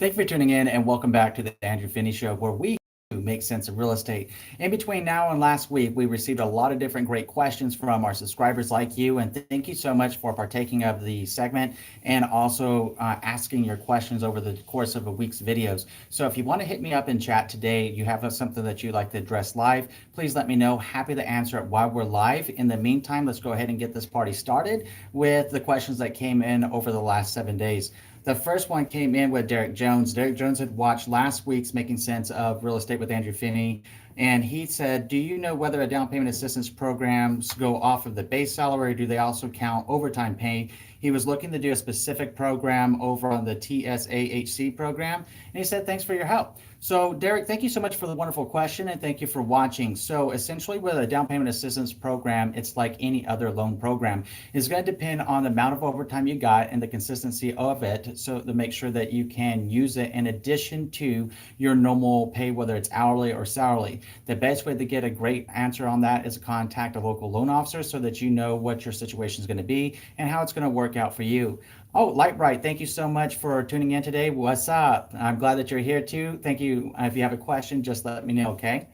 Thank you for tuning in and welcome back to the Andrew Finney Show, where we make sense of real estate. In between now and last week, we received a lot of different great questions from our subscribers like you, and thank you so much for partaking of the segment and also asking your questions over the course of a week's videos. So if you want to hit me up in chat today, you have something that you'd like to address live, please let me know. Happy to answer it while we're live. In the meantime, let's go ahead and get this party started with the questions that came in over the last 7 days. The first one came in with Derek Jones. Derek Jones had watched last week's Making Sense of Real Estate with Andrew Finney, and he said, do you know whether a down payment assistance programs go off of the base salary, or do they also count overtime pay? He was looking to do a specific program over on the TSAHC program, and he said, thanks for your help. So Derek, thank you so much for the wonderful question, and thank you for watching. So essentially with a down payment assistance program, it's like any other loan program. It's going to depend on the amount of overtime you got and the consistency of it, so to make sure that you can use it in addition to your normal pay, whether it's hourly or salary. The best way to get a great answer on that is to contact a local loan officer so that you know what your situation is going to be and how it's going to work out for you. Oh, Light Bright, thank you so much for tuning in today. What's up? I'm glad that you're here too. Thank you. If you have a question, just let me know, okay?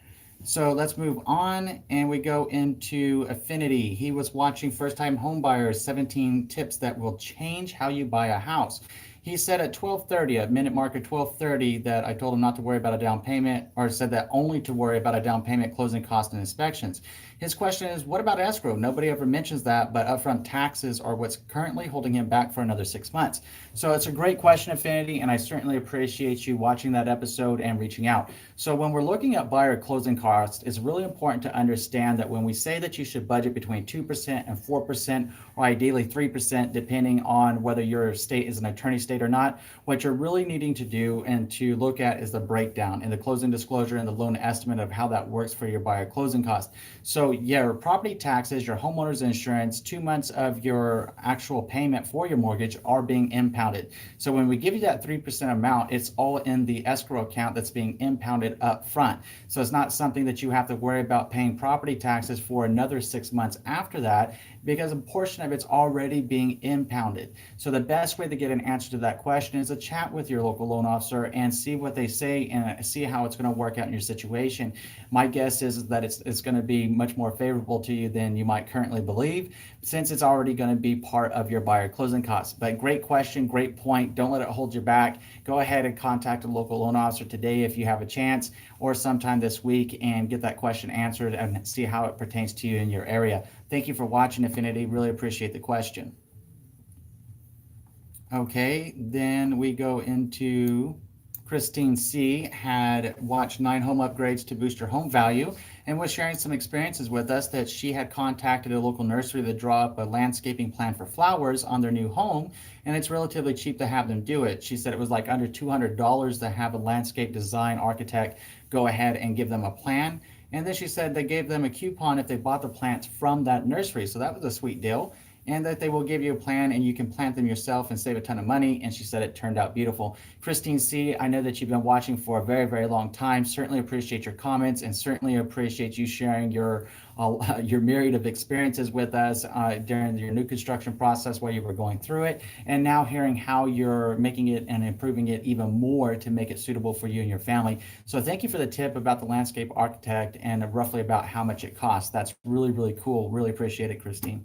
So let's move on and we go into Affinity. He was watching First Time Home Buyers, 17 tips that will change how you buy a house. He said at 12:30, at minute mark at 12:30, that I told him not to worry about a down payment, or said that only to worry about a down payment, closing costs, and inspections. His question is, what about escrow? Nobody ever mentions that, but upfront taxes are what's currently holding him back for another 6 months. So it's a great question, Affinity, and I certainly appreciate you watching that episode and reaching out. So when we're looking at buyer closing costs, it's really important to understand that when we say that you should budget between 2% and 4%, or ideally 3%, depending on whether your state is an attorney state or not, what you're really needing to do and to look at is the breakdown and the closing disclosure and the loan estimate of how that works for your buyer closing costs. So your property taxes, your homeowner's insurance, 2 months of your actual payment for your mortgage are being impounded. So when we give you that 3% amount, it's all in the escrow account that's being impounded up front. So it's not something that you have to worry about paying property taxes for another 6 months after that, because a portion of it's already being impounded. So the best way to get an answer to that question is to chat with your local loan officer and see what they say and see how it's going to work out in your situation. My guess is that it's going to be much more favorable to you than you might currently believe, since it's already going to be part of your buyer closing costs. But great question, great point. Don't let it hold you back. Go ahead and contact a local loan officer today if you have a chance, or sometime this week, and get that question answered and see how it pertains to you in your area. Thank you for watching, Affinity. Really appreciate the question. Okay, then we go into Christine C. had watched 9 home upgrades to boost her home value and was sharing some experiences with us that she had contacted a local nursery to draw up a landscaping plan for flowers on their new home, and it's relatively cheap to have them do it. She said it was like under $200 to have a landscape design architect go ahead and give them a plan. And then she said they gave them a coupon if they bought the plants from that nursery. So that was a sweet deal. And that they will give you a plan and you can plant them yourself and save a ton of money. And she said it turned out beautiful. Christine C., I know that you've been watching for a very, very long time. Certainly appreciate your comments and certainly appreciate you sharing your myriad of experiences with us during your new construction process while you were going through it. And now hearing how you're making it and improving it even more to make it suitable for you and your family. So thank you for the tip about the landscape architect and roughly about how much it costs. That's really, really cool. Really appreciate it, Christine.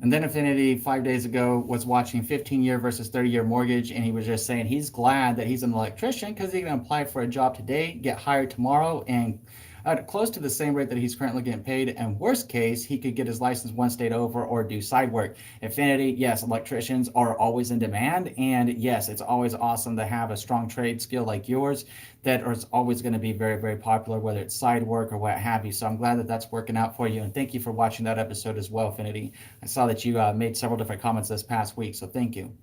And then Affinity 5 days ago was watching 15-year versus 30-year mortgage, and he was just saying he's glad that he's an electrician because he can apply for a job today, get hired tomorrow, and close to the same rate that he's currently getting paid. And worst case, he could get his license one state over or do side work. Affinity, yes, electricians are always in demand. And yes, it's always awesome to have a strong trade skill like yours that is always going to be very, very popular, whether it's side work or what have you. So I'm glad that that's working out for you. And thank you for watching that episode as well, Affinity. I saw that you made several different comments this past week, so thank you.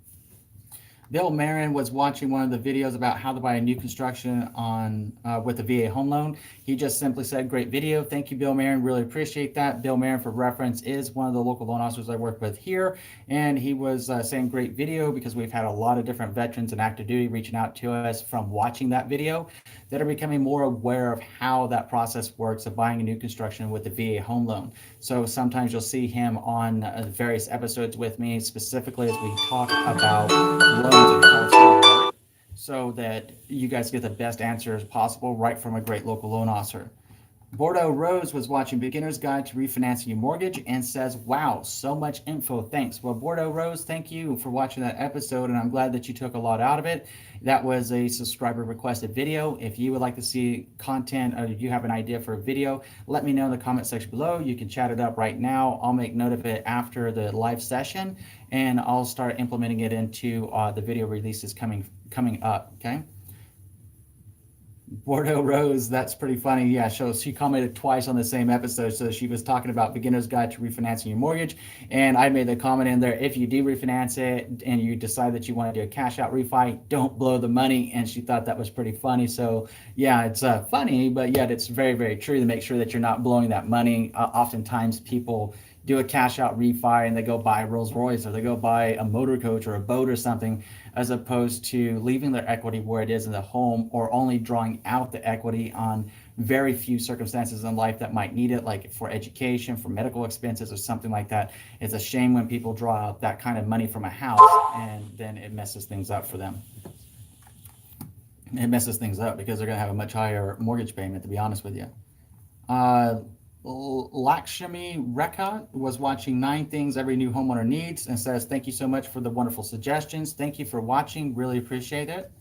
Bill Marin was watching one of the videos about how to buy a new construction on with a VA home loan. He just simply said, great video. Thank you, Bill Marin. Really appreciate that. Bill Marin, for reference, is one of the local loan officers I work with here. And he was saying great video because we've had a lot of different veterans and active duty reaching out to us from watching that video that are becoming more aware of how that process works of buying a new construction with the VA home loan. So sometimes you'll see him on various episodes with me, specifically as we talk about loans and so that you guys get the best answers possible right from a great local loan officer. Bordeaux Rose was watching Beginner's Guide to Refinancing Your Mortgage and says, wow, so much info. Thanks. Well, Bordeaux Rose, thank you for watching that episode, and I'm glad that you took a lot out of it. That was a subscriber requested video. If you would like to see content or you have an idea for a video, let me know in the comment section below. You can chat it up right now. I'll make note of it after the live session, and I'll start implementing it into the video releases coming up, okay? Bordeaux Rose, that's pretty funny. Yeah, so she commented twice on the same episode. So she was talking about Beginner's Guide to Refinancing Your Mortgage. And I made the comment in there, if you do refinance it and you decide that you want to do a cash out refi, don't blow the money. And she thought that was pretty funny. So yeah, it's funny, but yet it's very, very true to make sure that you're not blowing that money. Oftentimes people do a cash out refi and they go buy a Rolls Royce or they go buy a motor coach or a boat or something, as opposed to leaving their equity where it is in the home, or only drawing out the equity on very few circumstances in life that might need it, like for education, for medical expenses or something like that. It's a shame when people draw out that kind of money from a house and then it messes things up for them. It messes things up because they're going to have a much higher mortgage payment, to be honest with you. Lakshmi Rekha was watching 9 Things Every New Homeowner Needs and says, thank you so much for the wonderful suggestions. Thank you for watching. Really appreciate it.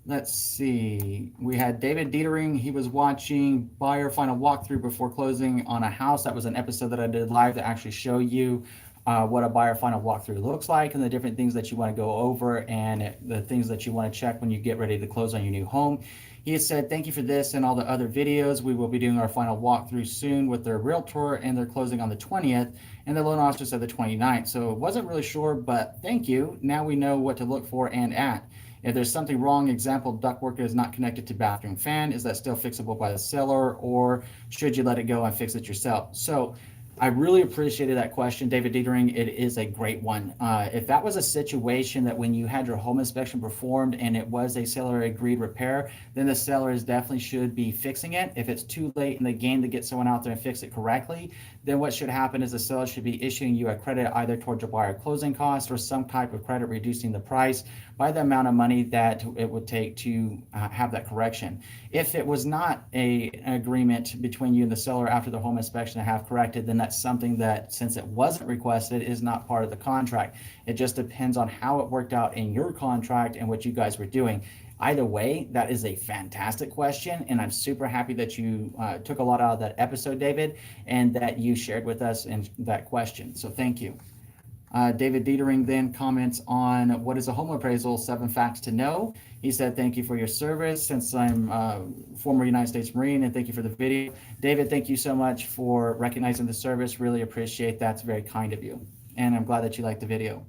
Let's see. We had David Dietering. He was watching Buyer Final Walkthrough Before Closing on a House. That was an episode that I did live to actually show you what a buyer final walkthrough looks like and the different things that you want to go over and the things that you want to check when you get ready to close on your new home. He has said, thank you for this and all the other videos. We will be doing our final walkthrough soon with their realtor, and they're closing on the 20th, and the loan officer said the 29th. So wasn't really sure, but thank you. Now we know what to look for and at. If there's something wrong, example, ductwork is not connected to bathroom fan, is that still fixable by the seller, or should you let it go and fix it yourself? So I really appreciated that question, David Dietering. It is a great one. If that was a situation that when you had your home inspection performed and it was a seller agreed repair, then the seller definitely should be fixing it. If it's too late in the game to get someone out there and fix it correctly, then what should happen is the seller should be issuing you a credit either towards your buyer closing cost or some type of credit reducing the price by the amount of money that it would take to have that correction. If it was not an agreement between you and the seller after the home inspection to have corrected, then that's something that, since it wasn't requested, is not part of the contract. It just depends on how it worked out in your contract and what you guys were doing. Either way, that is a fantastic question, and I'm super happy that you took a lot out of that episode, David, and that you shared with us in that question. So thank you. David Dietering then comments on what is a home appraisal, 7 facts to know. He said, thank you for your service since I'm former United States Marine, and thank you for the video. David, thank you so much for recognizing the service. Really appreciate that. It's very kind of you. And I'm glad that you liked the video.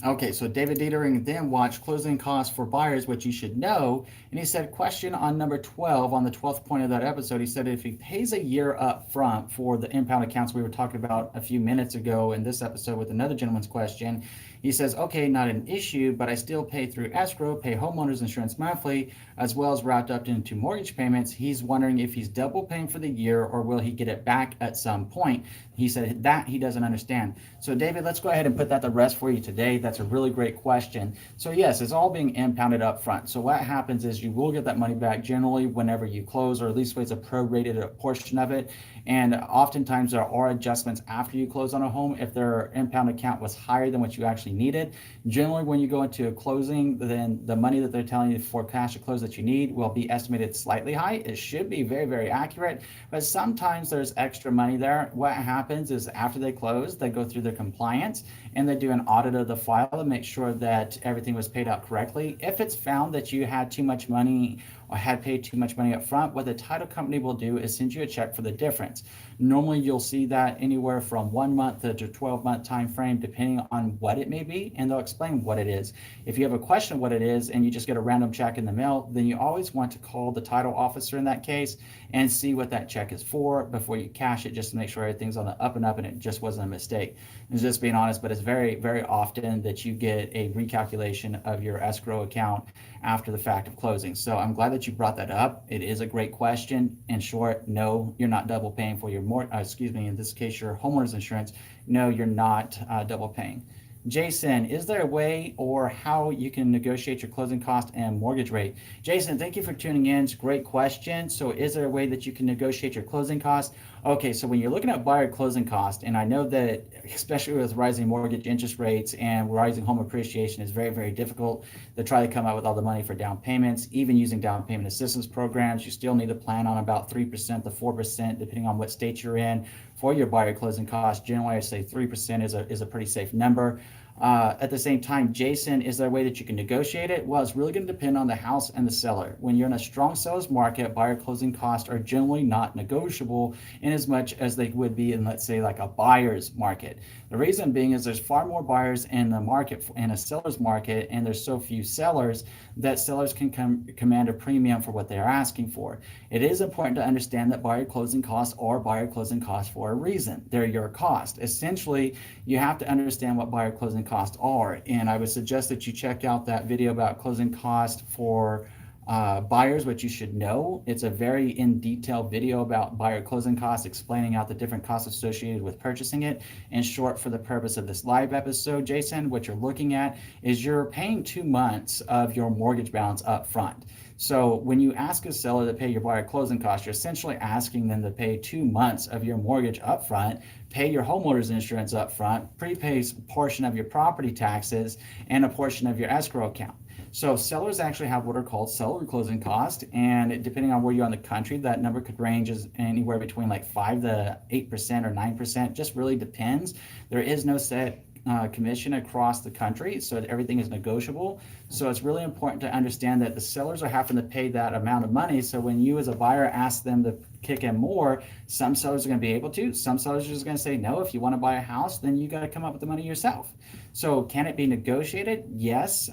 Okay, so David Dietering then watched Closing Costs for Buyers, which you should know. And he said, question on number 12, on the 12th point of that episode, he said, if he pays a year up front for the impound accounts we were talking about a few minutes ago in this episode with another gentleman's question, he says, okay, not an issue, but I still pay through escrow, pay homeowners insurance monthly, as well as wrapped up into mortgage payments. He's wondering if he's double paying for the year or will he get it back at some point. He said that he doesn't understand. So David, let's go ahead and put that to rest for you today. That's a really great question. So yes, it's all being impounded up front. So what happens is you will get that money back generally whenever you close, or at least it's a prorated portion of it. And oftentimes there are adjustments after you close on a home if their impound account was higher than what you actually needed. Generally, when you go into a closing, then the money that they're telling you for cash to close that you need will be estimated slightly high. It should be very, very accurate, but sometimes there's extra money there. What happens is after they close, they go through their compliance and they do an audit of the file to make sure that everything was paid out correctly. If it's found that you had too much money or had paid too much money up front, what the title company will do is send you a check for the difference. Normally you'll see that anywhere from 1 month to 12-month time frame, depending on what it may be, and they'll explain what it is. If you have a question what it is and you just get a random check in the mail, then you always want to call the title officer in that case and see what that check is for before you cash it, just to make sure everything's on the up and up and it just wasn't a mistake. And just being honest, but it's very, very often that you get a recalculation of your escrow account after the fact of closing. So I'm glad that you brought that up. It is a great question. In short, no, you're not double paying for your in this case, your homeowner's insurance. no, you're not double paying. Jayson, is there a way or how you can negotiate your closing cost and mortgage rate? Jayson, thank you for tuning in. It's a great question. So is there a way that you can negotiate your closing cost? Okay, so when you're looking at buyer closing cost, and I know that especially with rising mortgage interest rates and rising home appreciation, is very, very difficult to try to come up with all the money for down payments. Even using down payment assistance programs, you still need to plan on about 3% to 4%, depending on what state you're in, for your buyer closing costs. Generally, I say 3% is a pretty safe number. At the same time, Jayson, is there a way that you can negotiate it? Well, it's really going to depend on the house and the seller. When you're in a strong seller's market, buyer closing costs are generally not negotiable in as much as they would be in, let's say, like a buyer's market. The reason being is there's far more buyers in the market, in a seller's market, and there's so few sellers that sellers can command a premium for what they're asking for. It is important to understand that buyer closing costs are buyer closing costs for a reason. They're your cost. Essentially, you have to understand what buyer closing costs are. And I would suggest that you check out that video about closing costs for buyers, which you should know. It's a very in detail video about buyer closing costs, explaining out the different costs associated with purchasing it. In short, for the purpose of this live episode, Jayson, what you're looking at is you're paying 2 months of your mortgage balance up front. So when you ask a seller to pay your buyer closing costs, you're essentially asking them to pay 2 months of your mortgage up front, pay your homeowner's insurance up front, prepay a portion of your property taxes, and a portion of your escrow account. So sellers actually have what are called seller closing costs, and depending on where you're in the country, that number could range as anywhere between like 5 to 8% or 9%, just really depends. There is no set commission across the country, so everything is negotiable. So it's really important to understand that the sellers are having to pay that amount of money. So when you as a buyer ask them to kick in more, some sellers are going to be able to, some sellers are just going to say no. If you want to buy a house, then you got to come up with the money yourself. So can it be negotiated? Yes.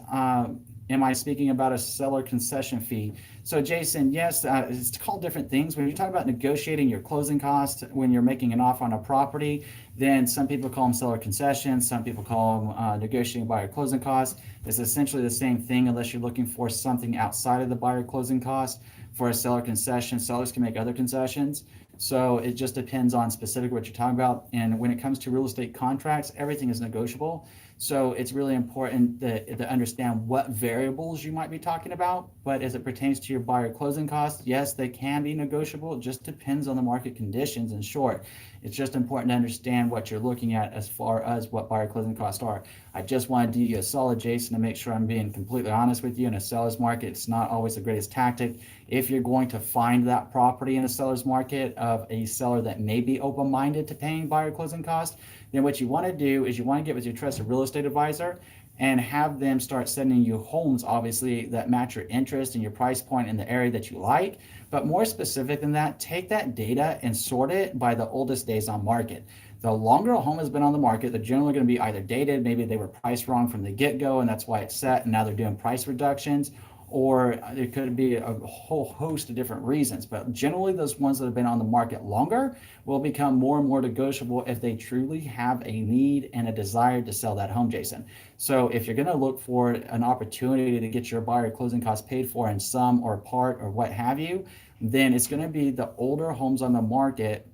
Am I speaking about a seller concession fee? So Jayson, yes, it's called different things. When you talk about negotiating your closing costs when you're making an offer on a property, then some people call them seller concessions, some people call them negotiating buyer closing costs. It's essentially the same thing unless you're looking for something outside of the buyer closing cost. For a seller concession, sellers can make other concessions. So it just depends on specifically what you're talking about. And when it comes to real estate contracts, everything is negotiable. So it's really important to understand what variables you might be talking about. But as it pertains to your buyer closing costs, yes, they can be negotiable. It just depends on the market conditions. In short, it's just important to understand what you're looking at as far as what buyer closing costs are. I just want to do you a solid, Jayson, to make sure I'm being completely honest with you. In a seller's market, it's not always the greatest tactic. If you're going to find that property in a seller's market of a seller that may be open-minded to paying buyer closing costs, then what you want to do is you want to get with your trusted real estate advisor and have them start sending you homes, obviously, that match your interest and your price point in the area that you like. But more specific than that, take that data and sort it by the oldest days on market. The longer a home has been on the market, they're generally going to be either dated, maybe they were priced wrong from the get-go and that's why it's set and now they're doing price reductions, or it could be a whole host of different reasons. But generally, those ones that have been on the market longer will become more and more negotiable if they truly have a need and a desire to sell that home, Jayson. So if you're going to look for an opportunity to get your buyer closing costs paid for in some or part or what have you, then it's going to be the older homes on the market.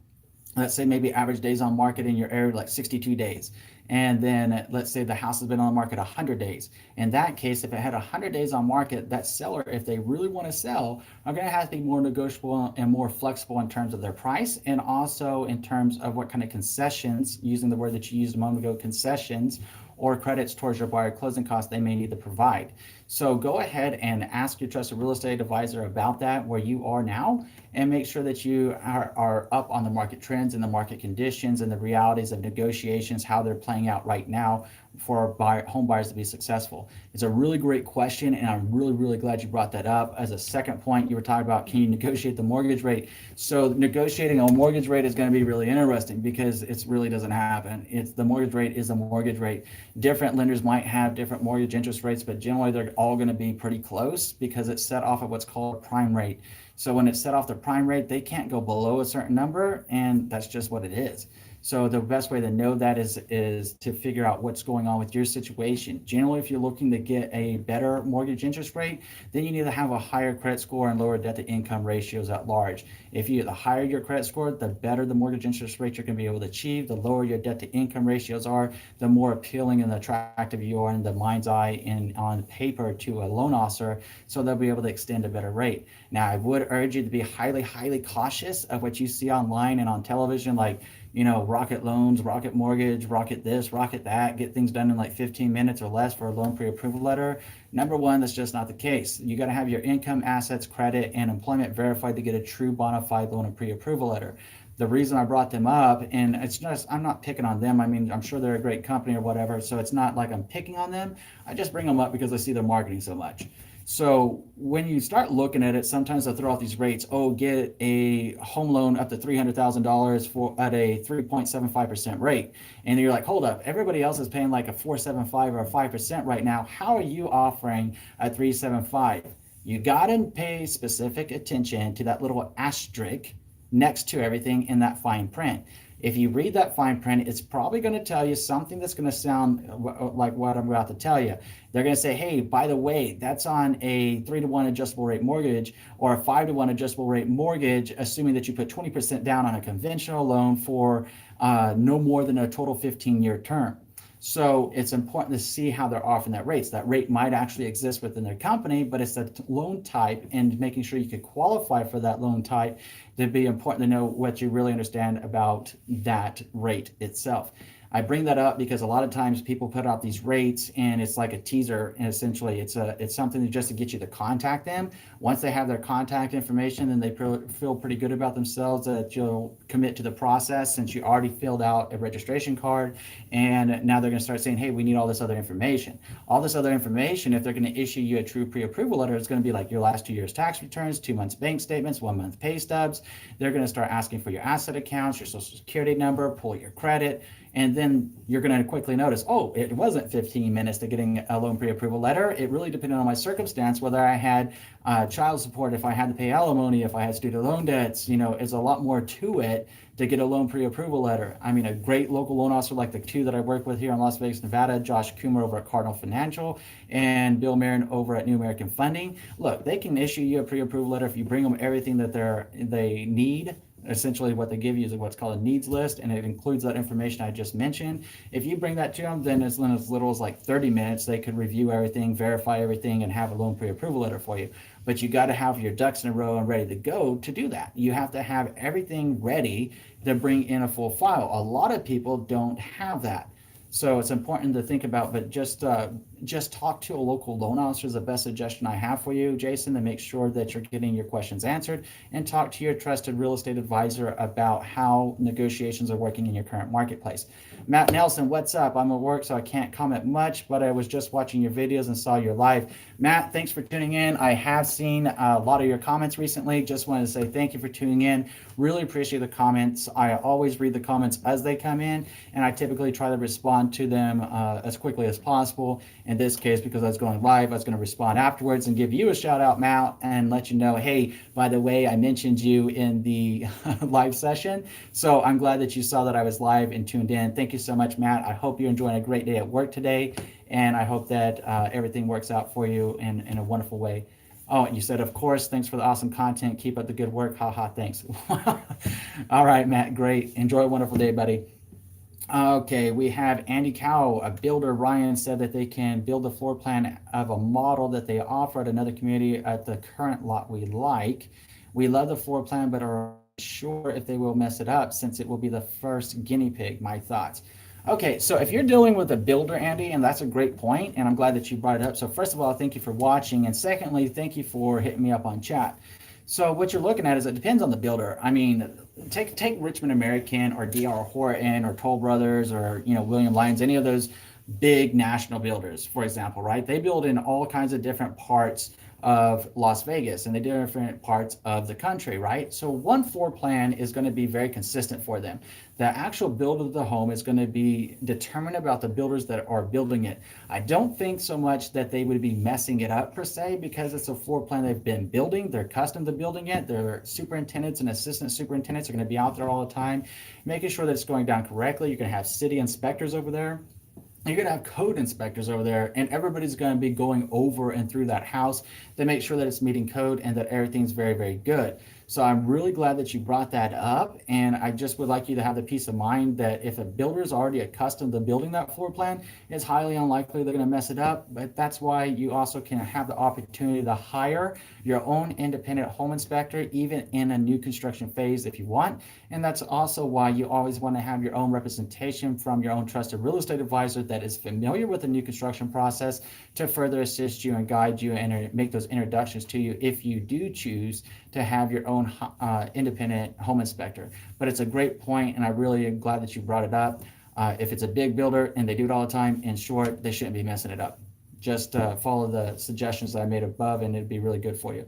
Let's say maybe average days on market in your area, like 62 days. And then let's say the house has been on the market 100 days. In that case, if it had 100 days on market, that seller, if they really want to sell, are going to have to be more negotiable and more flexible in terms of their price, and also in terms of what kind of concessions, using the word that you used a moment ago, concessions, or credits towards your buyer closing costs they may need to provide. So go ahead and ask your trusted real estate advisor about that where you are now, and make sure that you are up on the market trends and the market conditions and the realities of negotiations, how they're playing out right now for home buyers to be successful. It's a really great question, and I'm really, really glad you brought that up. As a second point, you were talking about, can you negotiate the mortgage rate? So negotiating a mortgage rate is going to be really interesting because it really doesn't happen. The mortgage rate is a mortgage rate. Different lenders might have different mortgage interest rates, but generally they're all going to be pretty close because it's set off of what's called a prime rate. So when it's set off the prime rate, they can't go below a certain number, and that's just what it is. So the best way to know that is to figure out what's going on with your situation. Generally, if you're looking to get a better mortgage interest rate, then you need to have a higher credit score and lower debt to income ratios at large. The higher your credit score, the better the mortgage interest rate you're going to be able to achieve. The lower your debt to income ratios are, the more appealing and attractive you are in the mind's eye and on paper to a loan officer, so they'll be able to extend a better rate. Now, I would urge you to be highly, highly cautious of what you see online and on television, like, rocket loans, rocket mortgage, rocket this, rocket that, get things done in like 15 minutes or less for a loan pre-approval letter. Number one, that's just not the case. You got to have your income, assets, credit, and employment verified to get a true bona fide loan and pre-approval letter. The reason I brought them up, and it's just, I'm not picking on them. I mean, I'm sure they're a great company or whatever, so it's not like I'm picking on them. I just bring them up because I see their marketing so much. So when you start looking at it, sometimes they'll throw out these rates. Oh, get a home loan up to $300,000 for at a 3.75% rate. And you're like, hold up, everybody else is paying like a 4.75 or a 5% right now. How are you offering a 3.75? You got to pay specific attention to that little asterisk next to everything in that fine print. If you read that fine print, it's probably going to tell you something that's going to sound like what I'm about to tell you. They're going to say, hey, by the way, that's on a 3-to-1 adjustable rate mortgage or a 5-to-1 adjustable rate mortgage, assuming that you put 20% down on a conventional loan for no more than a total 15-year term. So it's important to see how they're offering that rates. That rate might actually exist within their company, but it's a loan type, and making sure you could qualify for that loan type, it'd be important to know what you really understand about that rate itself. I bring that up because a lot of times people put out these rates and it's like a teaser, and essentially it's something just to get you to contact them. Once they have their contact information, then they feel pretty good about themselves that you'll commit to the process, since you already filled out a registration card, and now they're going to start saying, hey, we need all this other information. All this other information, if they're going to issue you a true pre-approval letter, it's going to be like your last 2 years tax returns, 2 months bank statements, 1 month pay stubs. They're going to start asking for your asset accounts, your social security number, pull your credit. And then you're going to quickly notice, oh, it wasn't 15 minutes to getting a loan pre-approval letter. It really depended on my circumstance, whether I had child support, if I had to pay alimony, if I had student loan debts. It's a lot more to it to get a loan pre-approval letter. I mean, a great local loan officer like the two that I work with here in Las Vegas, Nevada, Josh Coomer over at Cardinal Financial and Bill Marin over at New American Funding. Look, they can issue you a pre-approval letter if you bring them everything that they need. Essentially what they give you is what's called a needs list, and it includes that information I just mentioned. If you bring that to them, then as little as like 30 minutes, they could review everything, verify everything, and have a loan pre-approval letter for you. But you got to have your ducks in a row and ready to go to do that. You have to have everything ready to bring in a full file. A lot of people don't have that. So it's important to think about, but just talk to a local loan officer is the best suggestion I have for you, Jayson, to make sure that you're getting your questions answered, and talk to your trusted real estate advisor about how negotiations are working in your current marketplace. Matt Nelson, what's up? I'm at work, so I can't comment much, but I was just watching your videos and saw your live. Matt, thanks for tuning in. I have seen a lot of your comments recently. Just wanted to say thank you for tuning in. Really appreciate the comments. I always read the comments as they come in, and I typically try to respond to them as quickly as possible. In this case, because I was going live, I was going to respond afterwards and give you a shout out, Matt, and let you know, hey, by the way, I mentioned you in the live session. So I'm glad that you saw that I was live and tuned in. Thank you so much, Matt. I hope you're enjoying a great day at work today, and I hope that everything works out for you in a wonderful way. Oh, you said, of course, thanks for the awesome content. Keep up the good work. Haha, thanks. All right, Matt, great. Enjoy a wonderful day, buddy. Okay, we have Andy Cao, a builder. Ryan said that they can build a floor plan of a model that they offer at another community at the current lot we like. We love the floor plan, but are sure if they will mess it up since it will be the first guinea pig. My thoughts. Okay, so if you're dealing with a builder, Andy, and that's a great point, and I'm glad that you brought it up. So first of all, thank you for watching, and secondly, thank you for hitting me up on chat. So what you're looking at is it depends on the builder. I mean, take Richmond American or DR Horton or Toll Brothers or William Lyons, any of those big national builders, for example, right? They build in all kinds of different parts of Las Vegas and the different parts of the country, right? So one floor plan is going to be very consistent for them. The actual build of the home is going to be determined about the builders that are building it. I don't think so much that they would be messing it up per se, because it's a floor plan they've been building. They're accustomed to building it. Their superintendents and assistant superintendents are going to be out there all the time, making sure that it's going down correctly. You're going to have city inspectors over there. You're going to have code inspectors over there, and everybody's going to be going over and through that house to make sure that it's meeting code and that everything's very, very good. So I'm really glad that you brought that up, and I just would like you to have the peace of mind that if a builder is already accustomed to building that floor plan, it's highly unlikely they're going to mess it up. But that's why you also can have the opportunity to hire your own independent home inspector, even in a new construction phase if you want. And that's also why you always want to have your own representation from your own trusted real estate advisor that is familiar with the new construction process to further assist you and guide you and make those introductions to you if you do choose to have your own independent home inspector. But it's a great point, and I really am glad that you brought it up. If it's a big builder and they do it all the time, in short, they shouldn't be messing it up. Just follow the suggestions that I made above, and it'd be really good for you.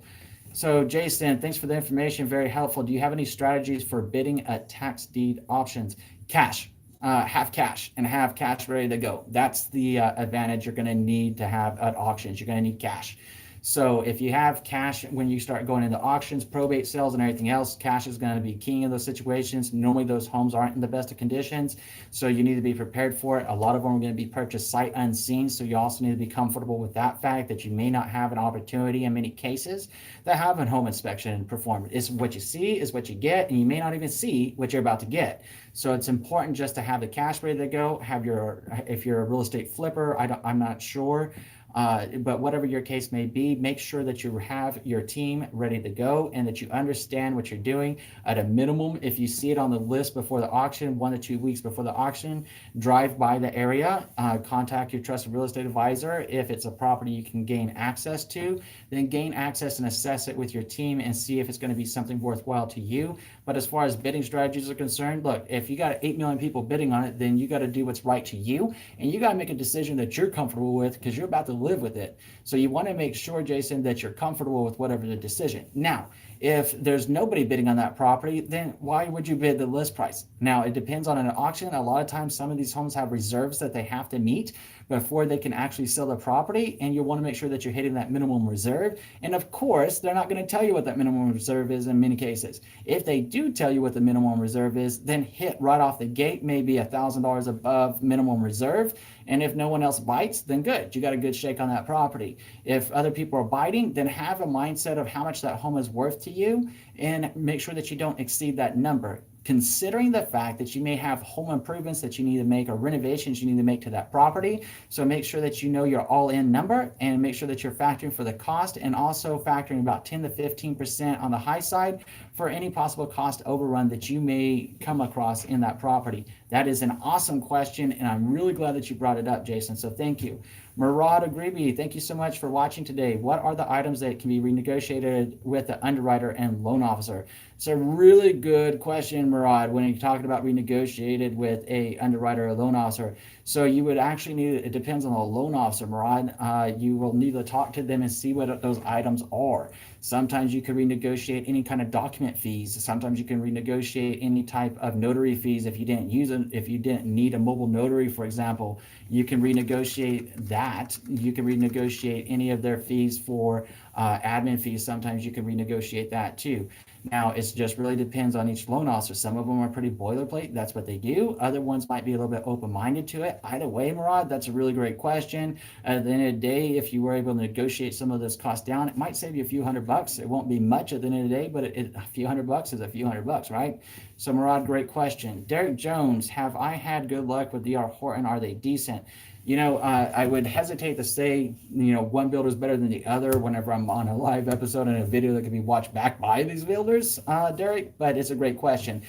So Jayson, thanks for the information, very helpful. Do you have any strategies for bidding at tax deed options? Cash. Have cash and have cash ready to go. That's the advantage you're going to need to have at auctions. You're going to need cash. So if you have cash when you start going into auctions, probate sales, and everything else, cash is going to be king in those situations. Normally those homes aren't in the best of conditions, so you need to be prepared for it. A lot of them are going to be purchased sight unseen, so you also need to be comfortable with that fact that you may not have an opportunity in many cases to have a home inspection performed. It's what you see is what you get, and you may not even see what you're about to get. So it's important just to have the cash ready to go. Have your, if you're a real estate flipper, I'm not sure. But whatever your case may be, make sure that you have your team ready to go and that you understand what you're doing. At a minimum, if you see it on the list before the auction, 1 to 2 weeks before the auction, drive by the area, contact your trusted real estate advisor. If it's a property you can gain access to, then gain access and assess it with your team and see if it's going to be something worthwhile to you. But as far as bidding strategies are concerned, look, if you got 8 million people bidding on it, then you got to do what's right to you, and you got to make a decision that you're comfortable with because you're about to live with it. So you want to make sure, Jayson, that you're comfortable with whatever the decision. Now, if there's nobody bidding on that property, then why would you bid the list price? Now, it depends on an auction. A lot of times, some of these homes have reserves that they have to meet before they can actually sell the property, and you want to make sure that you're hitting that minimum reserve. And of course, they're not going to tell you what that minimum reserve is in many cases. If they do tell you what the minimum reserve is, then hit right off the gate, maybe $1,000 above minimum reserve. And if no one else bites, then good. You got a good shake on that property. If other people are biting, then have a mindset of how much that home is worth to you and make sure that you don't exceed that number. Considering the fact that you may have home improvements that you need to make or renovations you need to make to that property. So make sure that you know your all-in number and make sure that you're factoring for the cost and also factoring about 10 to 15% on the high side for any possible cost overrun that you may come across in that property. That is an awesome question, and I'm really glad that you brought it up, Jayson. So thank you. MouraD Agrebi, thank you so much for watching today. What are the items that can be renegotiated with the underwriter and loan officer? It's a really good question, MouraD, when you're talking about renegotiated with a underwriter or loan officer. So you would actually need, it depends on the loan officer, MouraD. You will need to talk to them and see what those items are. Sometimes you can renegotiate any kind of document fees. Sometimes you can renegotiate any type of notary fees if you didn't use it. If you didn't need a mobile notary, for example, you can renegotiate that. You can renegotiate any of their fees for admin fees. Sometimes you can renegotiate that too. Now, it just really depends on each loan officer. Some of them are pretty boilerplate. That's what they do. Other ones might be a little bit open-minded to it. Either way, MouraD, that's a really great question. At the end of the day, if you were able to negotiate some of this cost down, it might save you a few $100. It won't be much at the end of the day, but a few $100 is a few $100, right? So, MouraD, great question. Derek Jones, have I had good luck with DR Horton? Are they decent? You know, I would hesitate to say, you know, one builder is better than the other whenever I'm on a live episode and a video that can be watched back by these builders, Derek, but it's a great question.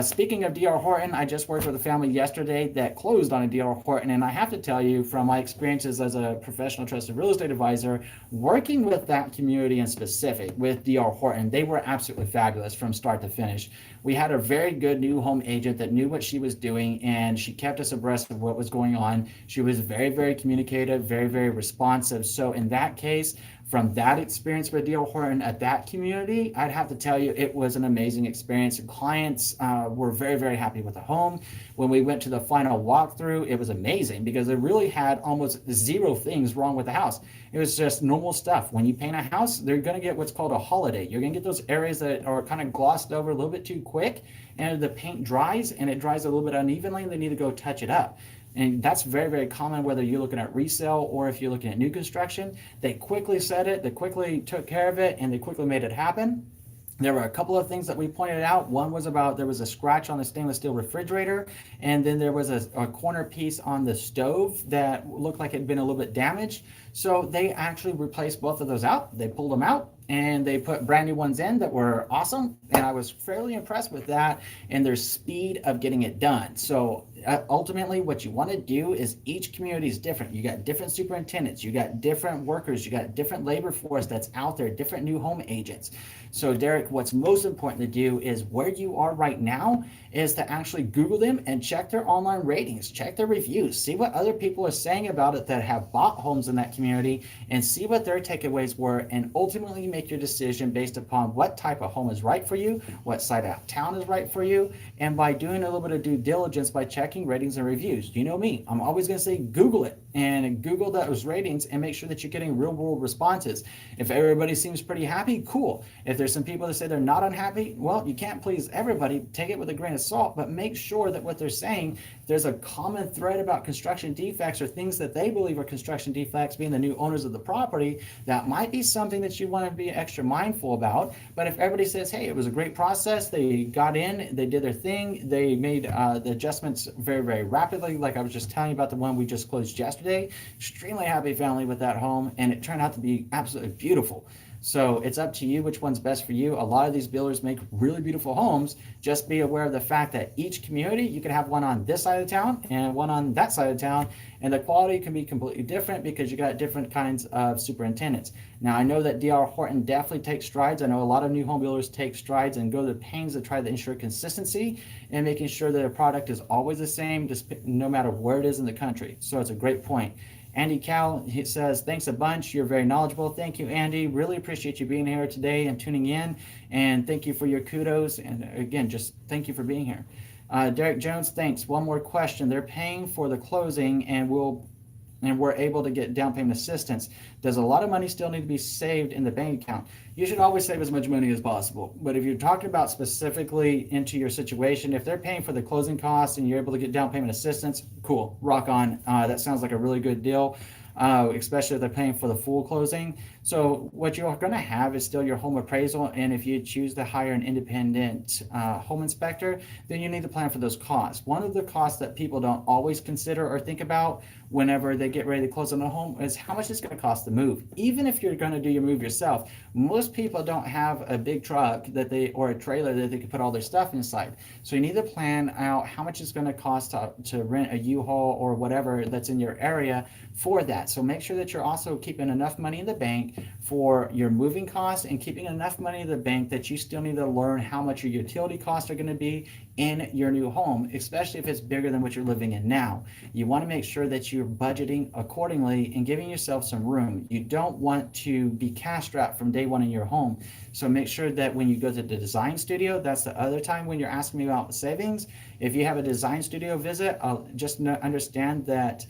Speaking of DR Horton, I just worked with a family yesterday that closed on a DR Horton, and I have to tell you from my experiences as a professional trusted real estate advisor, working with that community in specific with DR Horton, they were absolutely fabulous from start to finish. We had a very good new home agent that knew what she was doing, and she kept us abreast of what was going on. She was very, very communicative, very, very responsive. So in that case, from that experience with DR Horton at that community, I'd have to tell you it was an amazing experience. Clients were very, very happy with the home. When we went to the final walkthrough, it was amazing because it really had almost zero things wrong with the house. It was just normal stuff. When you paint a house, they're going to get what's called a holiday. You're going to get those areas that are kind of glossed over a little bit too quick, and the paint dries, and it dries a little bit unevenly, and they need to go touch it up. And that's very, very common, whether you're looking at resale or if you're looking at new construction. They quickly said it, they quickly took care of it, and they quickly made it happen. There were a couple of things that we pointed out. One was about there was a scratch on the stainless steel refrigerator, and then there was a corner piece on the stove that looked like it had been a little bit damaged. So they actually replaced both of those out. They pulled them out and they put brand new ones in that were awesome. And I was fairly impressed with that and their speed of getting it done. So ultimately what you want to do is each community is different. You got different superintendents, you got different workers, you got different labor force that's out there, different new home agents. So Derek, what's most important to do is where you are right now is to actually Google them and check their online ratings, check their reviews, see what other people are saying about it that have bought homes in that community, and see what their takeaways were, and ultimately make your decision based upon what type of home is right for you, what side of town is right for you, and by doing a little bit of due diligence by checking ratings and reviews. You know me, I'm always going to say Google it and Google those ratings and make sure that you're getting real world responses. If everybody seems pretty happy, cool. If there's some people that say they're not unhappy, well, you can't please everybody. Take it with a grain of salt, but make sure that what they're saying, there's a common thread about construction defects or things that they believe are construction defects, being the new owners of the property. That might be something that you want to be extra mindful about. But if everybody says, hey, it was a great process, they got in, they did their thing, they made the adjustments very, very rapidly, like I was just telling you about the one we just closed yesterday. Extremely happy family with that home, and it turned out to be absolutely beautiful. So it's up to you which one's best for you. A lot of these builders make really beautiful homes. Just be aware of the fact that each community, you can have one on this side of town and one on that side of town, and the quality can be completely different because you got different kinds of superintendents. Now, I know that DR Horton definitely takes strides. I know a lot of new home builders take strides and go to the pains to try to ensure consistency and making sure that their product is always the same, just no matter where it is in the country. So it's a great point. Andy Cao, he says, thanks a bunch. You're very knowledgeable. Thank you, Andy. Really appreciate you being here today and tuning in. And thank you for your kudos. And again, just thank you for being here. Derek Jones, thanks. One more question. They're paying for the closing and we're able to get down payment assistance. Does a lot of money still need to be saved in the bank account? You should always save as much money as possible. But if you're talking about specifically into your situation, if they're paying for the closing costs and you're able to get down payment assistance, cool, rock on. That sounds like a really good deal. Especially if they're paying for the full closing. So what you're going to have is still your home appraisal, and if you choose to hire an independent home inspector, then you need to plan for those costs. One of the costs that people don't always consider or think about whenever they get ready to close on a home is how much it's going to cost to move. Even if you're going to do your move yourself, most people don't have a big truck or a trailer that they can put all their stuff inside. So you need to plan out how much it's going to cost to rent a U-Haul or whatever that's in your area for that. So make sure that you're also keeping enough money in the bank for your moving costs and keeping enough money in the bank that you still need to learn how much your utility costs are going to be in your new home, especially if it's bigger than what you're living in now. You want to make sure that you're budgeting accordingly and giving yourself some room. You don't want to be cash strapped from day one in your home. So make sure that when you go to the design studio, that's the other time when you're asking me about savings. If you have a design studio visit, just understand that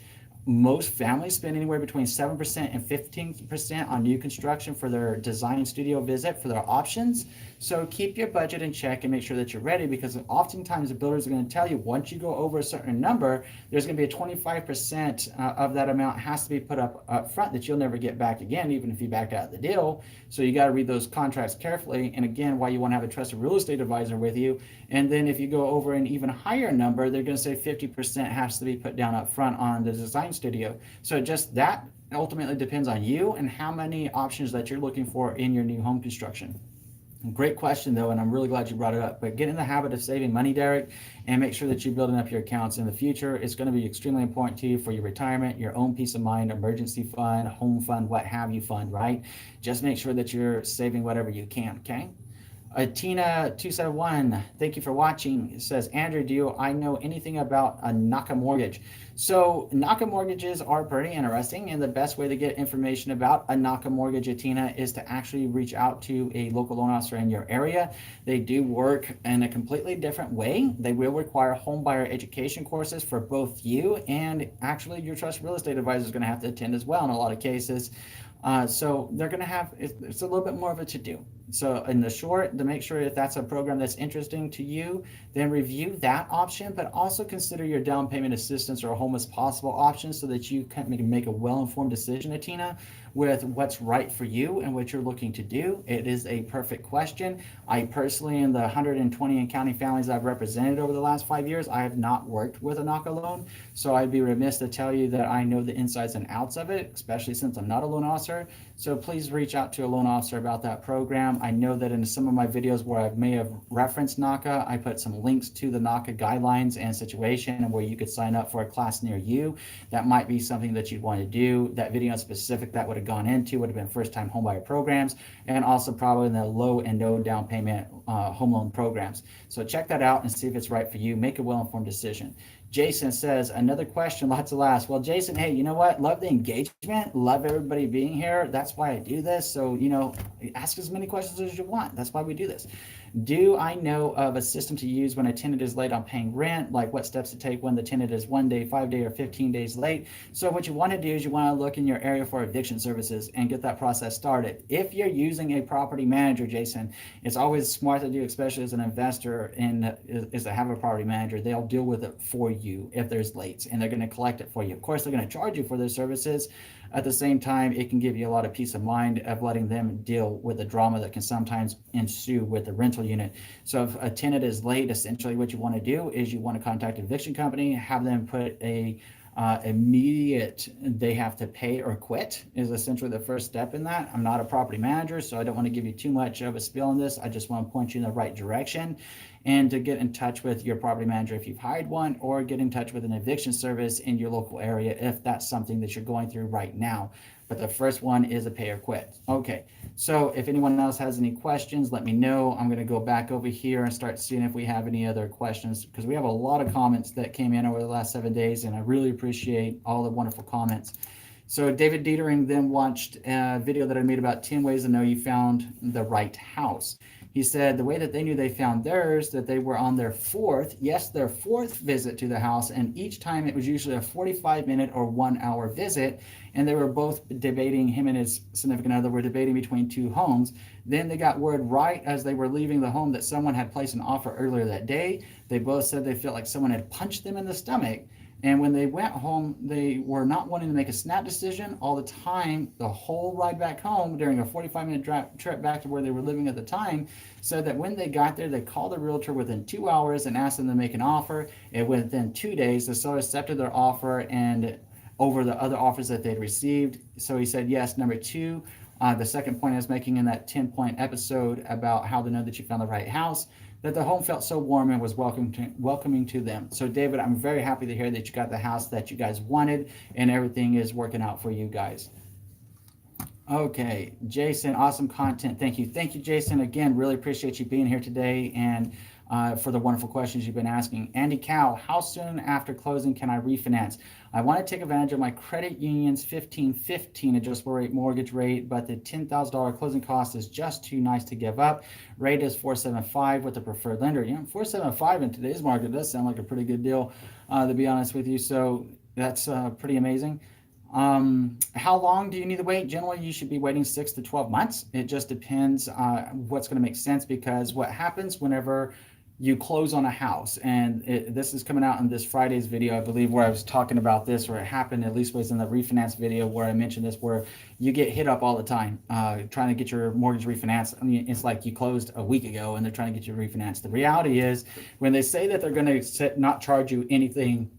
most families spend anywhere between 7% and 15% on new construction for their design studio visit for their options. So keep your budget in check and make sure that you're ready, because oftentimes the builders are going to tell you once you go over a certain number, there's going to be a 25% of that amount has to be put up front that you'll never get back again, even if you back out of the deal. So you got to read those contracts carefully. And again, why you want to have a trusted real estate advisor with you. And then if you go over an even higher number, they're going to say 50% has to be put down up front on the design studio. So just that ultimately depends on you and how many options that you're looking for in your new home construction. Great question, though, and I'm really glad you brought it up. But get in the habit of saving money, Derek, and make sure that you're building up your accounts in the future. It's going to be extremely important to you for your retirement, your own peace of mind, emergency fund, home fund, what have you fund, right? Just make sure that you're saving whatever you can, okay? Tina271, thank you for watching. It says, Andrew, do I know anything about a NACA mortgage? So NACA mortgages are pretty interesting, and the best way to get information about a NACA mortgage, Tina, is to actually reach out to a local loan officer in your area. They do work in a completely different way. They will require home buyer education courses for both you and actually your trusted real estate advisor is going to have to attend as well in a lot of cases. So they're going to have, it's a little bit more of a to-do. So in the short, to make sure that that's a program that's interesting to you, then review that option, but also consider your down payment assistance or home as possible option so that you can make a well-informed decision, Atina, with what's right for you and what you're looking to do. It is a perfect question. I personally, in the 120 and counting families I've represented over the last 5 years, I have not worked with a NACA loan. So I'd be remiss to tell you that I know the insides and outs of it, especially since I'm not a loan officer. So please reach out to a loan officer about that program. I know that in some of my videos where I may have referenced NACA, I put some links to the NACA guidelines and situation and where you could sign up for a class near you. That might be something that you'd want to do. That video in specific that would have gone into would have been first-time homebuyer programs and also probably in the low and no down payment home loan programs. So check that out and see if it's right for you. Make a well-informed decision. Jayson says, another question, lots of laughs. Well, Jayson, hey, you know what? Love the engagement. Love everybody being here. That's why I do this. So, ask as many questions as you want. That's why we do this. Do I know of a system to use when a tenant is late on paying rent? Like what steps to take when the tenant is 1 day, 5 day, or 15 days late? So what you want to do is you want to look in your area for eviction services and get that process started. If you're using a property manager, Jayson, it's always smart to do, especially as an investor, is to have a property manager. They'll deal with it for you if there's late, and they're going to collect it for you. Of course, they're going to charge you for their services. At the same time, it can give you a lot of peace of mind of letting them deal with the drama that can sometimes ensue with the rental unit. So if a tenant is late, essentially what you want to do is you want to contact an eviction company, have them put a immediate, they have to pay or quit is essentially the first step in that. I'm not a property manager, so I don't want to give you too much of a spiel on this. I just want to point you in the right direction and to get in touch with your property manager if you've hired one, or get in touch with an eviction service in your local area if that's something that you're going through right now. But the first one is a pay or quit. Okay, so if anyone else has any questions, let me know. I'm going to go back over here and start seeing if we have any other questions, because we have a lot of comments that came in over the last 7 days, and I really appreciate all the wonderful comments. So David Dietering then watched a video that I made about 10 ways to know you found the right house. He said the way that they knew they found theirs, that they were on their fourth visit to the house, and each time it was usually a 45-minute or 1 hour visit, and they were both debating, him and his significant other were debating between two homes. Then they got word right as they were leaving the home that someone had placed an offer earlier that day. They both said they felt like someone had punched them in the stomach. And when they went home, they were not wanting to make a snap decision all the time. The whole ride back home during a 45-minute trip back to where they were living at the time, said that when they got there, they called the realtor within 2 hours and asked them to make an offer. And within 2 days, the seller accepted their offer and over the other offers that they'd received. So he said, yes, number two, the second point I was making in that 10-point episode about how to know that you found the right house, that the home felt so warm and was welcoming to them. So David, I'm very happy to hear that you got the house that you guys wanted and everything is working out for you guys. Okay, Jayson, awesome content. Thank you. Thank you, Jayson. Again, really appreciate you being here today and for the wonderful questions you've been asking. Andy Cao, how soon after closing can I refinance? I want to take advantage of my credit union's 1515 adjustable rate mortgage rate, but the $10,000 closing cost is just too nice to give up. Rate is 475 with the preferred lender. 475 in today's market does sound like a pretty good deal, to be honest with you. So that's pretty amazing. How long do you need to wait? Generally, you should be waiting 6 to 12 months. It just depends what's going to make sense, because what happens whenever you close on a house, and this is coming out in this Friday's video, I believe, where I was talking about this, or it happened, at least was in the refinance video where I mentioned this, where you get hit up all the time trying to get your mortgage refinanced. I mean, it's like you closed a week ago and they're trying to get you refinanced. The reality is, when they say that they're going to not charge you anything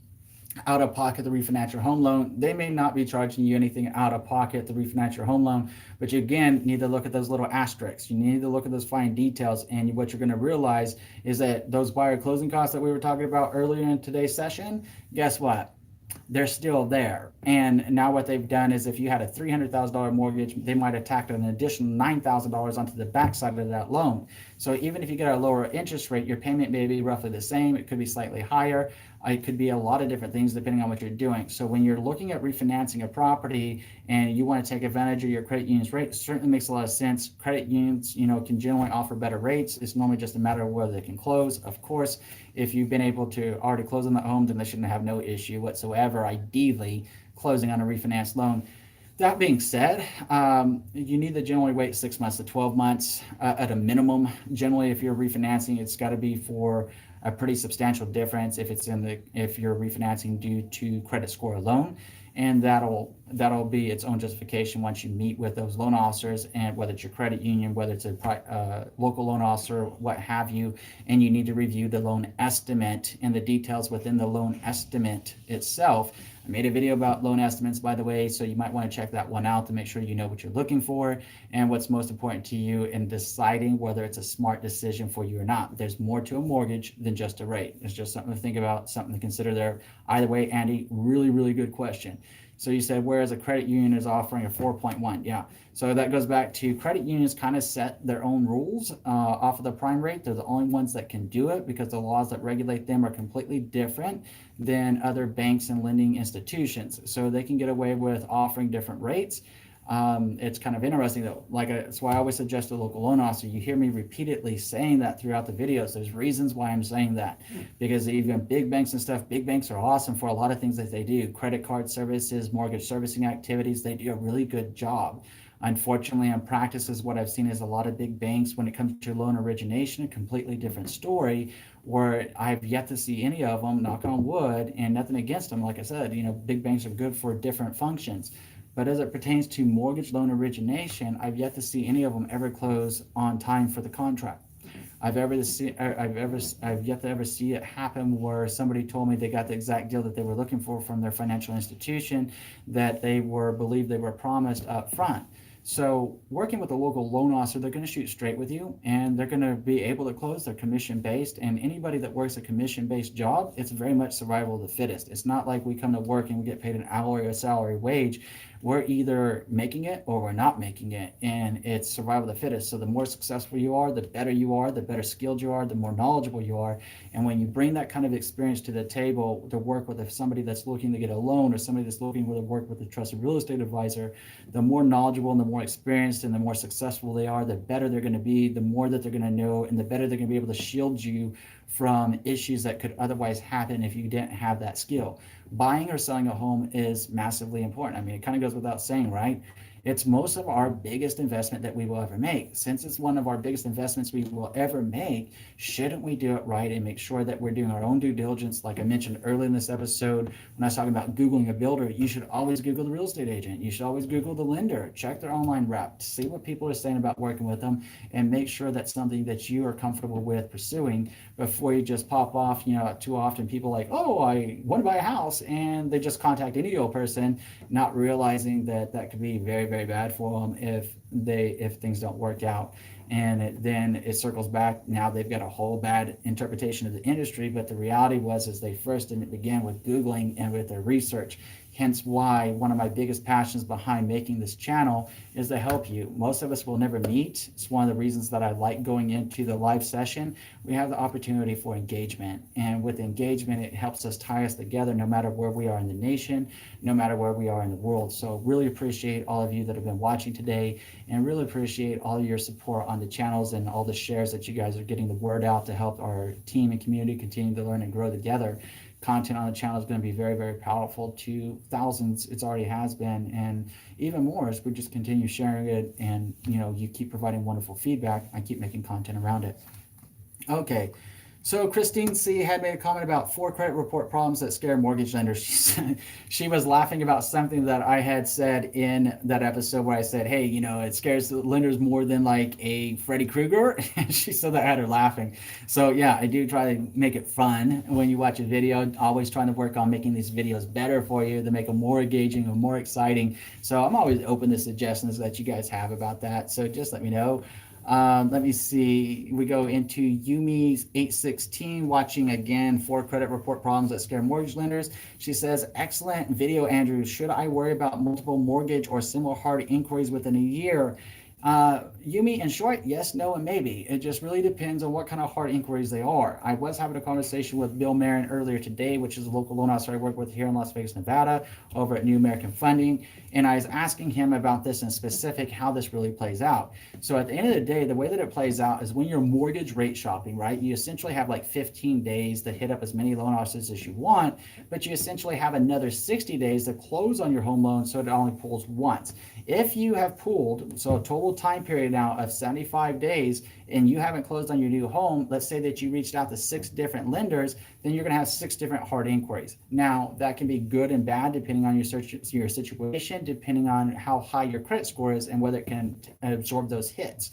out of pocket to refinance your home loan, they may not be charging you anything out of pocket to refinance your home loan, but you again need to look at those little asterisks. You need to look at those fine details, and what you're going to realize is that those buyer closing costs that we were talking about earlier in today's session, guess what? they're still there. And now what they've done is if you had a $300,000 mortgage, they might have tacked an additional $9,000 onto the backside of that loan. So even if you get a lower interest rate, your payment may be roughly the same. It could be slightly higher. It could be a lot of different things depending on what you're doing. So when you're looking at refinancing a property and you want to take advantage of your credit union's rate, it certainly makes a lot of sense. Credit unions, can generally offer better rates. It's normally just a matter of whether they can close. Of course, if you've been able to already close on the home, then they shouldn't have no issue whatsoever, ideally, closing on a refinance loan. That being said, you need to generally wait 6 months to 12 months at a minimum. Generally, if you're refinancing, it's got to be for a pretty substantial difference if you're refinancing due to credit score alone, and that'll be its own justification once you meet with those loan officers, and whether it's your credit union, whether it's a local loan officer, what have you, and you need to review the loan estimate and the details within the loan estimate itself. I made a video about loan estimates, by the way, so you might want to check that one out to make sure you know what you're looking for and what's most important to you in deciding whether it's a smart decision for you or not. There's more to a mortgage than just a rate. It's just something to think about, something to consider there. Either way, Andy, really, really good question. So you said, whereas a credit union is offering a 4.1. Yeah. So that goes back to credit unions kind of set their own rules off of the prime rate. They're the only ones that can do it because the laws that regulate them are completely different than other banks and lending institutions. So they can get away with offering different rates. It's kind of interesting though. That's why I always suggest a local loan officer. You hear me repeatedly saying that throughout the videos. There's reasons why I'm saying that, because even big banks and stuff, big banks are awesome for a lot of things that they do. Credit card services, mortgage servicing activities, they do a really good job. Unfortunately, in practice, is what I've seen is a lot of big banks, when it comes to loan origination, a completely different story, where I've yet to see any of them, knock on wood, and nothing against them. Like I said, big banks are good for different functions. But as it pertains to mortgage loan origination, I've yet to see any of them ever close on time for the contract. I've yet to ever see it happen where somebody told me they got the exact deal that they were looking for from their financial institution that they believed they were promised up front. So working with a local loan officer, they're going to shoot straight with you, and they're going to be able to close. They're commission-based, and anybody that works a commission-based job, it's very much survival of the fittest. It's not like we come to work and we get paid an hourly or salary wage. We're either making it or we're not making it, and it's survival of the fittest. So the more successful you are, the better you are, the better skilled you are, the more knowledgeable you are. And when you bring that kind of experience to the table to work with somebody that's looking to get a loan, or somebody that's looking to work with a trusted real estate advisor, the more knowledgeable and the more experienced and the more successful they are, the better they're going to be, the more that they're going to know, and the better they're going to be able to shield you from issues that could otherwise happen if you didn't have that skill. Buying or selling a home is massively important. I mean, it kind of goes without saying, right? It's most of our biggest investment that we will ever make. Since it's one of our biggest investments we will ever make, shouldn't we do it right and make sure that we're doing our own due diligence? Like I mentioned earlier in this episode, when I was talking about Googling a builder, you should always Google the real estate agent. You should always Google the lender, check their online rep, see what people are saying about working with them, and make sure that's something that you are comfortable with pursuing before you just pop off. Too often people like, oh, I want to buy a house, and they just contact any old person, not realizing that could be very, very bad for them if things don't work out. And then it circles back. Now they've got a whole bad interpretation of the industry, but the reality is they first didn't begin with Googling and with their research. Hence why one of my biggest passions behind making this channel is to help you. Most of us will never meet. It's one of the reasons that I like going into the live session. We have the opportunity for engagement, and with engagement, it helps us tie us together no matter where we are in the nation, no matter where we are in the world. So really appreciate all of you that have been watching today, and really appreciate all your support on the channels and all the shares that you guys are getting the word out to help our team and community continue to learn and grow together. Content on the channel is going to be very, very powerful to thousands. It already has been, and even more as we just continue sharing it, and you keep providing wonderful feedback. I keep making content around it. Okay. So Christine C. had made a comment about 4 credit report problems that scare mortgage lenders. She was laughing about something that I had said in that episode where I said, hey, it scares the lenders more than like a Freddy Krueger. And she said that I had her laughing. So yeah, I do try to make it fun when you watch a video. Always trying to work on making these videos better for you, to make them more engaging and more exciting. So I'm always open to suggestions that you guys have about that. So just let me know. Let me see. We go into Yumi's 816, watching again for credit report problems that scare mortgage lenders. She says, excellent video, Andrew. Should I worry about multiple mortgage or similar hard inquiries within a year? Yumi, in short, yes, no, and maybe. It just really depends on what kind of hard inquiries they are. I was having a conversation with Bill Marin earlier today, which is a local loan officer I work with here in Las Vegas, Nevada, over at New American Funding. And I was asking him about this in specific, how this really plays out. So at the end of the day, the way that it plays out is when you're mortgage rate shopping, right? You essentially have like 15 days to hit up as many loan officers as you want, but you essentially have another 60 days to close on your home loan, so it only pulls once. If you have pooled, so a total time period now of 75 days, and you haven't closed on your new home, let's say that you reached out to 6 different lenders, then you're going to have 6 different hard inquiries. Now, that can be good and bad depending on your situation, depending on how high your credit score is and whether it can absorb those hits.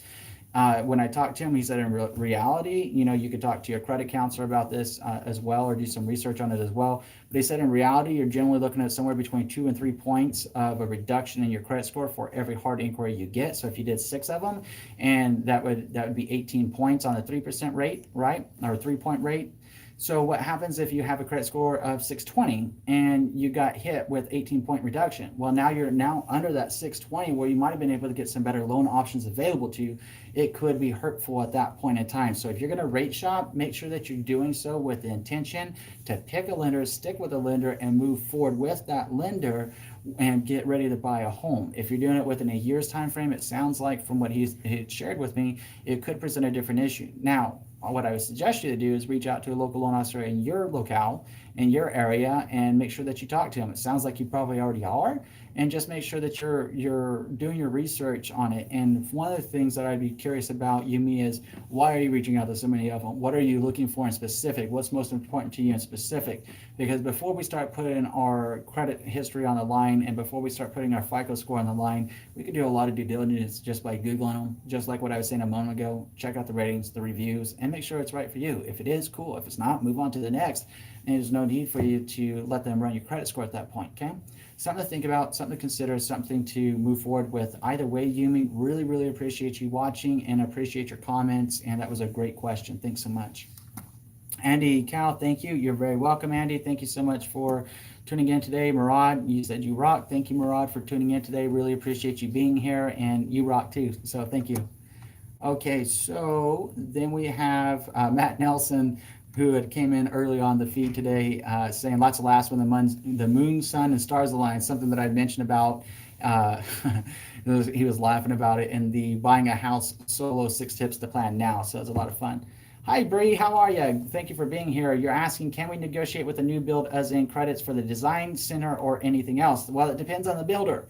When I talked to him, he said in reality, you could talk to your credit counselor about this as well, or do some research on it as well. But he said in reality, you're generally looking at somewhere between 2 and 3 points of a reduction in your credit score for every hard inquiry you get. So if you did 6 of them, and that would be 18 points on a 3% rate, right? Or a 3-point rate. So what happens if you have a credit score of 620 and you got hit with 18-point reduction? Well, now you're under that 620 where you might have been able to get some better loan options available to you. It could be hurtful at that point in time. So if you're going to rate shop, make sure that you're doing so with the intention to pick a lender, stick with a lender, and move forward with that lender and get ready to buy a home. If you're doing it within a year's time frame, it sounds like from what he shared with me, it could present a different issue. Now, what I would suggest you to do is reach out to a local loan officer in your locale, in your area, and make sure that you talk to him. It sounds like you probably already are, and just make sure that you're doing your research on it. And one of the things that I'd be curious about, Yumi, is why are you reaching out to so many of them? What are you looking for in specific? What's most important to you in specific? Because before we start putting our credit history on the line, and before we start putting our FICO score on the line, we could do a lot of due diligence just by Googling them, just like what I was saying a moment ago. Check out the ratings, the reviews, and make sure it's right for you. If it is, cool. If it's not, move on to the next. And there's no need for you to let them run your credit score at that point, okay? Something to think about, something to consider, something to move forward with. Either way, Yumi, really, really appreciate you watching and appreciate your comments. And that was a great question. Thanks so much. Andy Cao, thank you. You're very welcome, Andy. Thank you so much for tuning in today. MouraD, you said you rock. Thank you, MouraD, for tuning in today. Really appreciate you being here, and you rock too. So thank you. Okay, so then we have Matt Nelson, who had came in early on the feed today, saying lots of laughs when the moon, sun, and stars align, something that I mentioned about. He was laughing about it in the buying a house solo 6 tips to plan now. So it's a lot of fun. Hi, Bri, how are you? Thank you for being here. You're asking, can we negotiate with a new build as in credits for the design center or anything else? Well, it depends on the builder.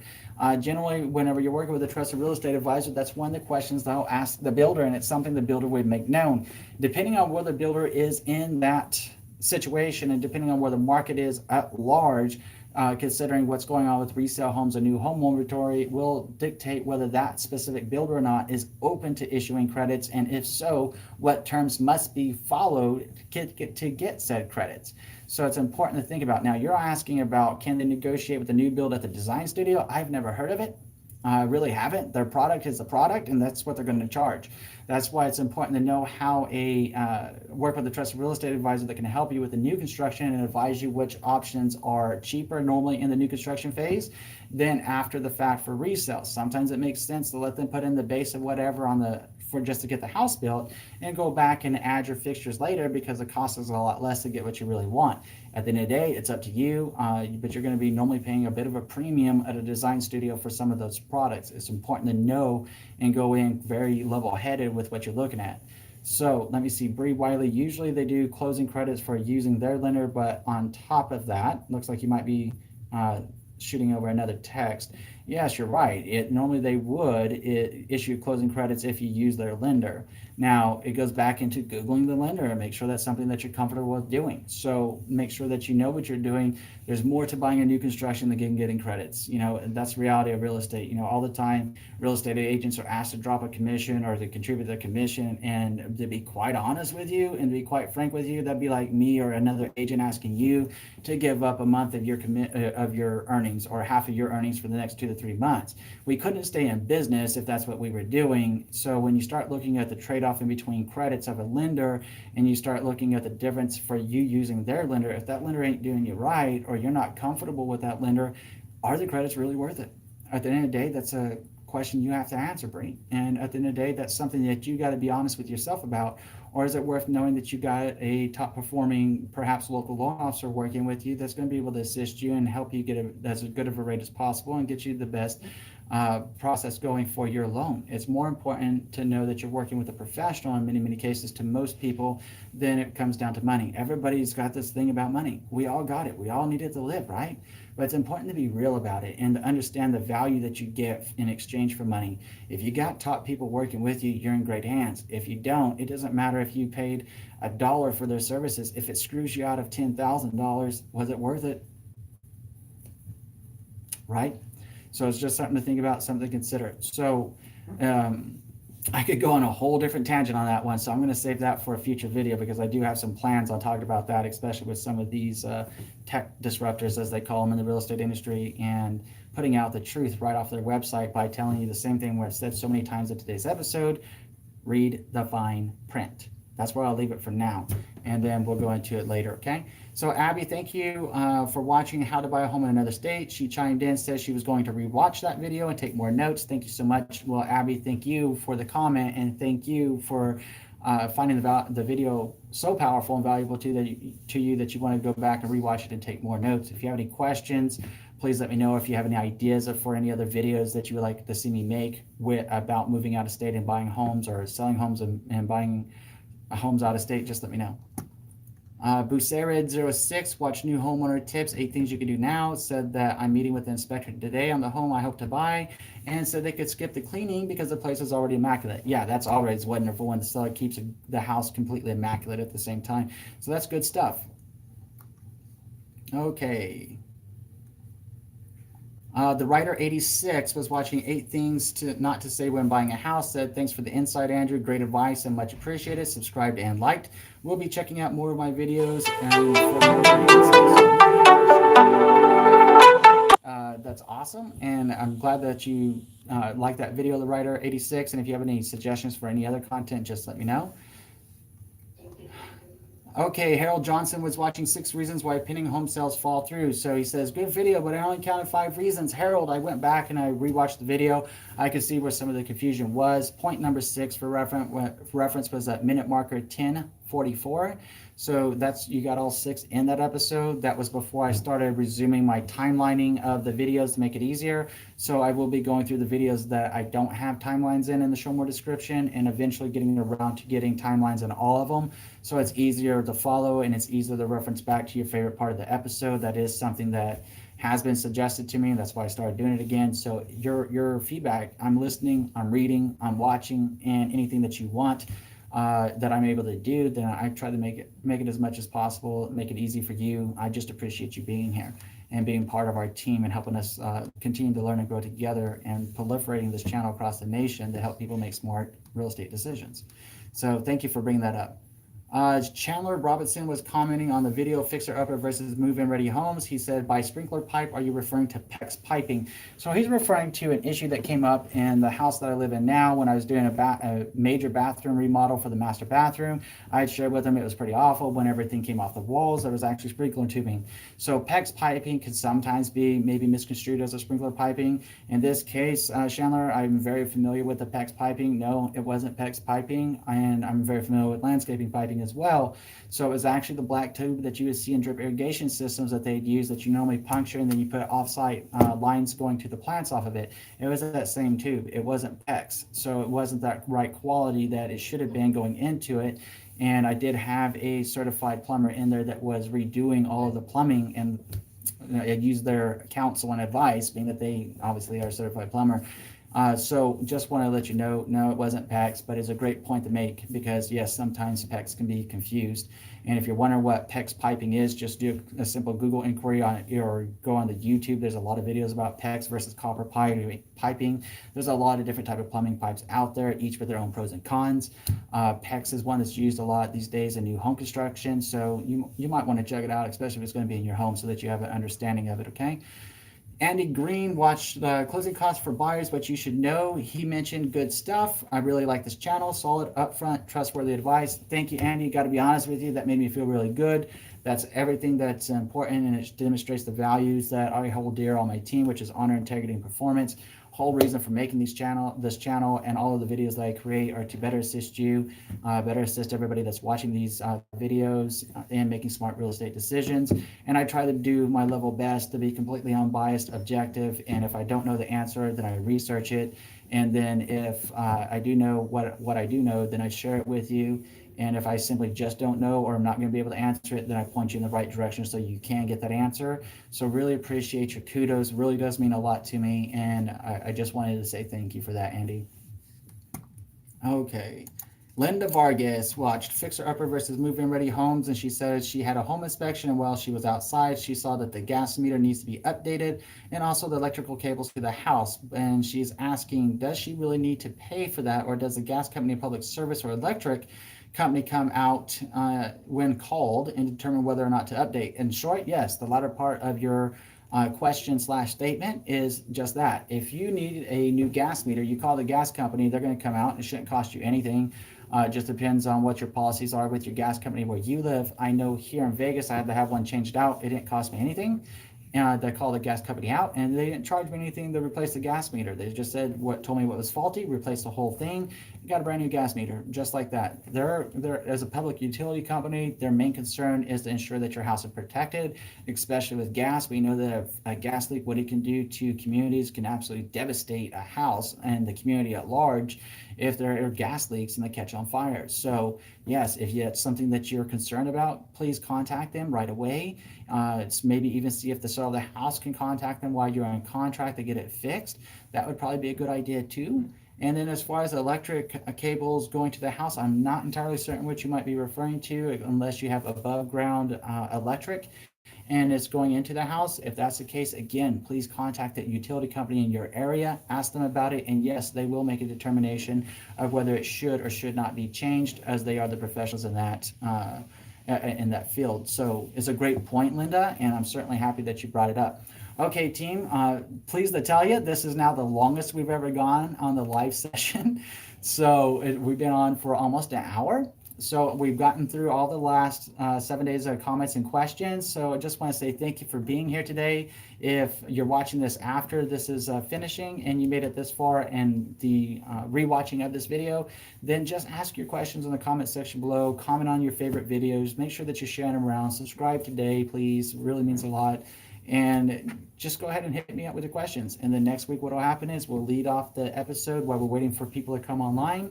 Generally, whenever you're working with a trusted real estate advisor, that's one of the questions they'll ask the builder, and it's something the builder would make known. Depending on where the builder is in that situation, and depending on where the market is at large, considering what's going on with resale homes and new home inventory, will dictate whether that specific builder or not is open to issuing credits, and if so, what terms must be followed to get said credits. So it's important to think about. Now, you're asking about, can they negotiate with the new build at the design studio? I've never heard of it. I really haven't. Their product is the product, and that's what they're going to charge. That's why it's important to know how work with a trusted real estate advisor that can help you with the new construction and advise you which options are cheaper normally in the new construction phase than after the fact for resale. Sometimes it makes sense to let them put in the base of whatever for just to get the house built, and go back and add your fixtures later because the cost is a lot less to get what you really want. At the end of the day, it's up to you, but you're going to be normally paying a bit of a premium at a design studio for some of those products. It's important to know and go in very level-headed with what you're looking at. So let me see, Bri Wiley, usually they do closing credits for using their lender, but on top of that, looks like you might be shooting over another text. Yes, you're right. Normally they would issue closing credits if you use their lender. Now, it goes back into Googling the lender and make sure that's something that you're comfortable with doing. So make sure that you know what you're doing. There's more to buying a new construction than getting credits. And that's the reality of real estate. All the time, real estate agents are asked to drop a commission or to contribute their commission. And to be quite honest with you and to be quite frank with you, that'd be like me or another agent asking you to give up a month of your earnings or half of your earnings for the next 2 to 3 months. We couldn't stay in business if that's what we were doing. So when you start looking at the trade-off in between credits of a lender and you start looking at the difference for you using their lender, if that lender ain't doing you right or you're not comfortable with that lender, are the credits really worth it? At the end of the day, that's a question you have to answer, Bri. And at the end of the day, that's something that you got to be honest with yourself about. Or is it worth knowing that you got a top performing, perhaps local loan officer working with you that's going to be able to assist you and help you get as good of a rate as possible and get you the best process going for your loan? It's more important to know that you're working with a professional in many cases to most people than it comes down to money. Everybody's got this thing about money. We all got it. We all need it to live, right? But it's important to be real about it and to understand the value that you get in exchange for money. If you got top people working with you, you're in great hands. If you don't, it doesn't matter if you paid $1 for their services. If it screws you out of $10,000, was it worth it? Right? So it's just something to think about, something to consider. So I could go on a whole different tangent on that one. So I'm going to save that for a future video because I do have some plans on talking about that, especially with some of these tech disruptors, as they call them in the real estate industry, and putting out the truth right off their website by telling you the same thing I've said so many times in today's episode: read the fine print. That's where I'll leave it for now, and then we'll go into it later, okay? So Abby, thank you for watching How to Buy a Home in Another State. She chimed in, says she was going to rewatch that video and take more notes. Thank you so much. Well, Abby, thank you for the comment, and thank you for finding the video so powerful and valuable to you that you want to go back and rewatch it and take more notes. If you have any questions, please let me know. If you have any ideas for any other videos that you would like to see me make about moving out of state and buying homes, or selling homes and buying homes out of state, just let me know. Bucerid06, watch new homeowner tips, 8 things you can do now. Said that I'm meeting with the inspector today on the home I hope to buy, and said they could skip the cleaning because the place is already immaculate. Yeah, that's always wonderful when the seller keeps the house completely immaculate at the same time. So that's good stuff. Okay. The writer 86 was watching 8 things not to say when buying a house. Said, thanks for the insight, Andrew. Great advice and much appreciated. Subscribed and liked. We'll be checking out more of my videos. That's awesome. And I'm glad that you like that video, the writer 86. And if you have any suggestions for any other content, just let me know. Okay, Harold Johnson was watching 6 reasons why pending home sales fall through. So he says, good video, but I only counted 5 reasons. Harold, I went back and I rewatched the video. I could see where some of the confusion was. Point number 6 for reference was at minute marker 1044. So you got all 6 in that episode. That was before I started resuming my timelining of the videos to make it easier. So I will be going through the videos that I don't have timelines in the show more description, and eventually getting around to getting timelines in all of them. So it's easier to follow and it's easier to reference back to your favorite part of the episode. That is something that has been suggested to me. That's why I started doing it again. So your feedback, I'm listening, I'm reading, I'm watching, and anything that you want that I'm able to do, then I try to make it as much as possible, make it easy for you. I just appreciate you being here and being part of our team and helping us continue to learn and grow together, and proliferating this channel across the nation to help people make smart real estate decisions. So thank you for bringing that up. Chandler Robinson was commenting on the video Fixer Upper versus Move-In Ready Homes. He said, by sprinkler pipe, are you referring to PEX piping? So he's referring to an issue that came up in the house that I live in now when I was doing a major bathroom remodel for the master bathroom. I had shared with him it was pretty awful when everything came off the walls. There was actually sprinkler tubing. So PEX piping could sometimes be maybe misconstrued as a sprinkler piping. In this case, Chandler, I'm very familiar with the PEX piping. No, it wasn't PEX piping, and I'm very familiar with landscaping piping as well. So it was actually the black tube that you would see in drip irrigation systems that they'd use, that you normally puncture and then you put off-site lines going to the plants off of it. It was that same tube. It wasn't PEX, so it wasn't that right quality that it should have been going into it. And I did have a certified plumber in there that was redoing all of the plumbing, and I used their counsel and advice, being that they obviously are a certified plumber. So just want to let you know, no, it wasn't PEX, but it's a great point to make, because yes, sometimes PEX can be confused. And if you're wondering what PEX piping is, just do a simple Google inquiry on it, or go on the YouTube. There's a lot of videos about PEX versus copper piping. There's a lot of different type of plumbing pipes out there, each with their own pros and cons. PEX is one that's used a lot these days in new home construction. So you might want to check it out, especially if it's going to be in your home, so that you have an understanding of it, okay? Andy Green watched the closing costs for buyers, what you should know. He mentioned good stuff. I really like this channel. Solid, upfront, trustworthy advice. Thank you, Andy. Got to be honest with you, that made me feel really good. That's everything that's important, and it demonstrates the values that I hold dear on my team, which is honor, integrity, and performance. Whole reason for making this channel and all of the videos that I create are to better assist you, better assist everybody that's watching these videos in making smart real estate decisions. And I try to do my level best to be completely unbiased, objective. And if I don't know the answer, then I research it. And then if I do know what I do know, then I share it with you. And if I simply just don't know or I'm not going to be able to answer it, then I point you in the right direction so you can get that answer. So really appreciate your kudos. Really does mean a lot to me. And I just wanted to say thank you for that, Andy. Okay. Linda Vargas watched Fixer Upper versus Move-In Ready Homes, and she said she had a home inspection, and while she was outside, she saw that the gas meter needs to be updated and also the electrical cables to the house. And she's asking, does she really need to pay for that, or does the gas company, public service, or electric company come out when called and determine whether or not to update? In short, yes, the latter part of your question/statement is just that. If you need a new gas meter, you call the gas company, they're going to come out. It shouldn't cost you anything. It just depends on what your policies are with your gas company where you live. I know here in Vegas, I had to have one changed out. It didn't cost me anything. They called the gas company out, and they didn't charge me anything to replace the gas meter. They just told me what was faulty, replaced the whole thing, got a brand new gas meter, just like that. They're as a public utility company, their main concern is to ensure that your house is protected, especially with gas. We know that a gas leak, what it can do to communities, can absolutely devastate a house and the community at large if there are gas leaks and they catch on fire. So yes, if it's something that you're concerned about, please contact them right away. It's maybe even see if the seller of the house can contact them while you're on contract to get it fixed. That would probably be a good idea too. And then as far as electric cables going to the house, I'm not entirely certain what you might be referring to unless you have above ground electric and it's going into the house. If that's the case, again, please contact the utility company in your area, ask them about it, and yes, they will make a determination of whether it should or should not be changed, as they are the professionals in that field. So it's a great point, Linda, and I'm certainly happy that you brought it up. Okay, team, pleased to tell you, this is now the longest we've ever gone on the live session. So we've been on for almost an hour. So we've gotten through all the last 7 days of comments and questions. So I just want to say thank you for being here today. If you're watching this after this is finishing and you made it this far and the rewatching of this video, then just ask your questions in the comment section below. Comment on your favorite videos. Make sure that you're sharing them around. Subscribe today, please. It really means a lot. And just go ahead and hit me up with the questions. And then next week, what will happen is we'll lead off the episode while we're waiting for people to come online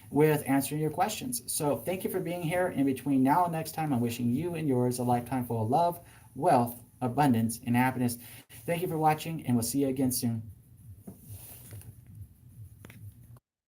with answering your questions. So thank you for being here. In between now and next time, I'm wishing you and yours a lifetime full of love, wealth, abundance, and happiness. Thank you for watching, and we'll see you again soon.